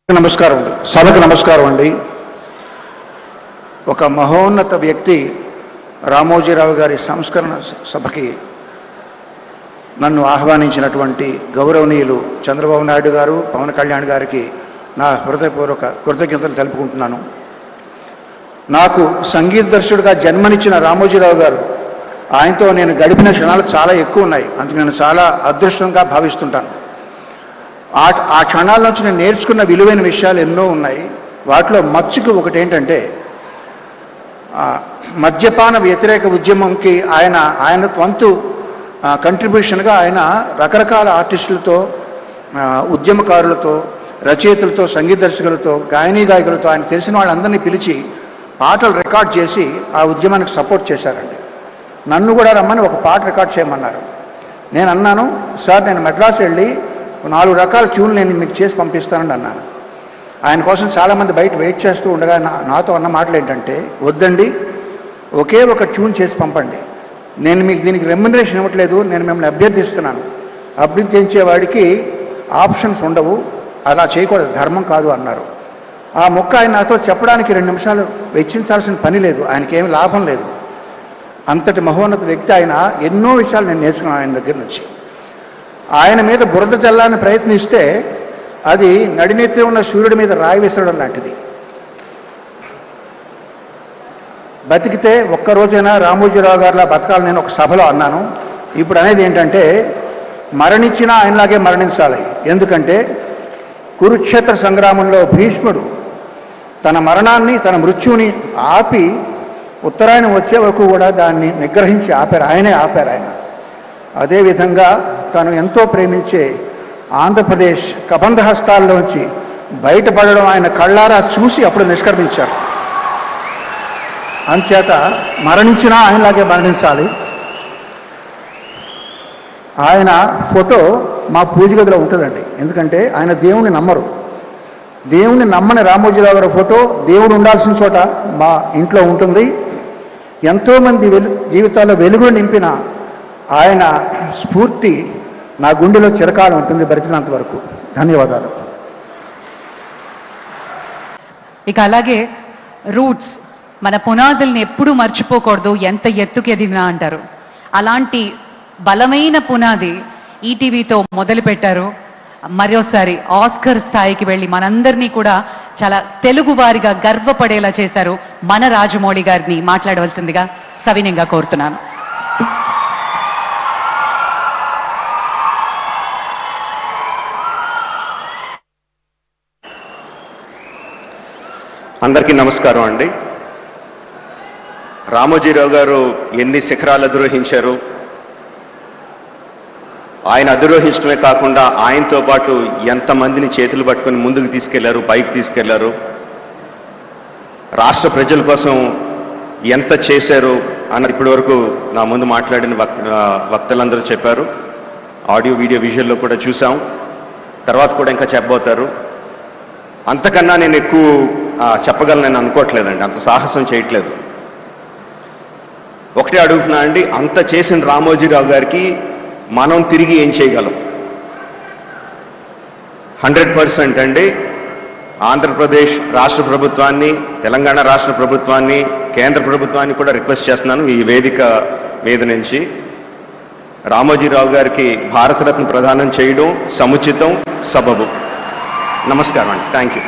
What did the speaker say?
నమస్కారం అండి, సభకు నమస్కారం అండి. ఒక మహోన్నత వ్యక్తి రామోజీరావు గారి సంస్కరణ సభకి నన్ను ఆహ్వానించినటువంటి గౌరవనీయులు చంద్రబాబు నాయుడు గారు, పవన్ కళ్యాణ్ గారికి నా హృదయపూర్వక కృతజ్ఞతలు తెలుపుకుంటున్నాను. నాకు సంగీత దర్శకుడిగా జన్మనిచ్చిన రామోజీరావు గారు, ఆయనతో నేను గడిపిన క్షణాలు చాలా ఎక్కువ ఉన్నాయి. అందుకు నేను చాలా అదృష్టంగా భావిస్తుంటాను. ఆ క్షణాల నుంచి నేను నేర్చుకున్న విలువైన విషయాలు ఎన్నో ఉన్నాయి. వాటిలో మచ్చుకు ఒకటి ఏంటంటే, మద్యపాన వ్యతిరేక ఉద్యమంకి ఆయన వంతు కంట్రిబ్యూషన్గా ఆయన రకరకాల ఆర్టిస్టులతో, ఉద్యమకారులతో, రచయితలతో, సంగీత దర్శకులతో, గాయకులతో ఆయన తెలిసిన వాళ్ళందరినీ పిలిచి పాటలు రికార్డ్ చేసి ఆ ఉద్యమానికి సపోర్ట్ చేశారండి. నన్ను కూడా రమ్మని ఒక పాట రికార్డ్ చేయమన్నారు. నేను అన్నాను, సార్ నేను మెడ్రాస్ వెళ్ళి 4 రకాల ట్యూన్లు నేను మీకు చేసి పంపిస్తానని అన్నాను. ఆయన కోసం చాలామంది బయట వెయిట్ చేస్తూ ఉండగా నాతో అన్న మాటలు ఏంటంటే, వద్దండి, ఒకే ఒక ట్యూన్ చేసి పంపండి, నేను మీకు దీనికి రెమ్యునరేషన్ ఇవ్వట్లేదు, నేను మిమ్మల్ని అభ్యర్థిస్తున్నాను, అభ్యర్థించేవాడికి ఆప్షన్స్ ఉండవు, అలా చేయకూడదు, ధర్మం కాదు అన్నారు. ఆ మొక్క ఆయన నాతో చెప్పడానికి 2 నిమిషాలు వెచ్చించాల్సిన పని లేదు, ఆయనకేమి లాభం లేదు. అంతటి మహోన్నత వ్యక్తి ఆయన. ఎన్నో విషయాలు నేను నేర్చుకున్నాను ఆయన దగ్గర నుంచి. ఆయన మీద బురద చల్లాలని ప్రయత్నిస్తే అది నడినెత్తి ఉన్న సూర్యుడి మీద రాయి విసరడం లాంటిది. బతికితే ఒక్కరోజైనా రామోజీరావు గారిలా బతకాలని నేను ఒక సభలో అన్నాను. ఇప్పుడు అనేది ఏంటంటే, మరణించినా ఆయనలాగే మరణించాలి. ఎందుకంటే కురుక్షేత్ర సంగ్రామంలో భీష్ముడు తన మరణాన్ని, తన మృత్యుని ఆపి ఉత్తరాయణం వచ్చే వరకు కూడా దాన్ని నిగ్రహించి ఆపారు. ఆయనే ఆపారు. ఆయన అదేవిధంగా తను ఎంతో ప్రేమించే ఆంధ్రప్రదేశ్ కబంధ హస్తాల్లోంచి బయటపడడం ఆయన కళ్ళారా చూసి అప్పుడు నిష్క్రమించారు. అంచేత మరణించినా ఆయనలాగే మరణించాలి. ఆయన ఫోటో మా పూజ గదిలో ఉంటుందండి. ఎందుకంటే ఆయన దేవుణ్ణి నమ్మరు. దేవుణ్ణి నమ్మని రామోజీరావు గారి ఫోటో దేవుడు ఉండాల్సిన చోట మా ఇంట్లో ఉంటుంది. ఎంతోమంది జీవితాల్లో వెలుగు నింపిన ఆయన స్ఫూర్తి నా గుండెలో చిరకాలం ఉంటుంది, బ్రతికినంత వరకు. ధన్యవాదాలు. ఇక అలాగే రూట్స్, మన పునాదుల్ని ఎప్పుడూ మర్చిపోకూడదు, ఎంత ఎత్తుకి ఎదిగినా అంటారు. అలాంటి బలమైన పునాది ఈటీవీతో మొదలుపెట్టారు. మరోసారి ఆస్కర్ స్థాయికి వెళ్ళి మనందరినీ కూడా చాలా తెలుగు వారిగా గర్వపడేలా చేశారు మన రాజమౌళి గారిని మాట్లాడవలసిందిగా సవినయంగా కోరుతున్నాను. అందరికీ నమస్కారం అండి. రామోజీరావు గారు ఎన్ని శిఖరాలు అధిరోహించారు. ఆయన అధిరోహించడమే కాకుండా ఆయనతో పాటు ఎంతమందిని చేతులు పట్టుకొని ముందుకు తీసుకెళ్లారు, పైకి తీసుకెళ్లారు. రాష్ట్ర ప్రజల కోసం ఎంత చేశారు అన్న ఇప్పటి వరకు నా ముందు మాట్లాడిన వక్తలందరూ చెప్పారు. ఆడియో వీడియో విజువల్లో కూడా చూసాం. తర్వాత కూడా ఇంకా చెప్పబోతారు. అంతకన్నా నేను ఎక్కువ చెప్పగలను అనుకోవట్లేదండి, అంత సాహసం చేయట్లేదు. ఒకటే అడుగుతున్నా అండి, అంత చేసిన రామోజీరావు గారికి మనం తిరిగి ఏం చేయగలం? 100% అండి. ఆంధ్రప్రదేశ్ రాష్ట్ర ప్రభుత్వాన్ని, తెలంగాణ రాష్ట్ర ప్రభుత్వాన్ని, కేంద్ర ప్రభుత్వాన్ని కూడా రిక్వెస్ట్ చేస్తున్నాను ఈ వేదిక మీద నుంచి, రామోజీరావు గారికి భారతరత్న ప్రదానం చేయడం సముచితం, సబబు. నమస్కారం అండి. Thank you.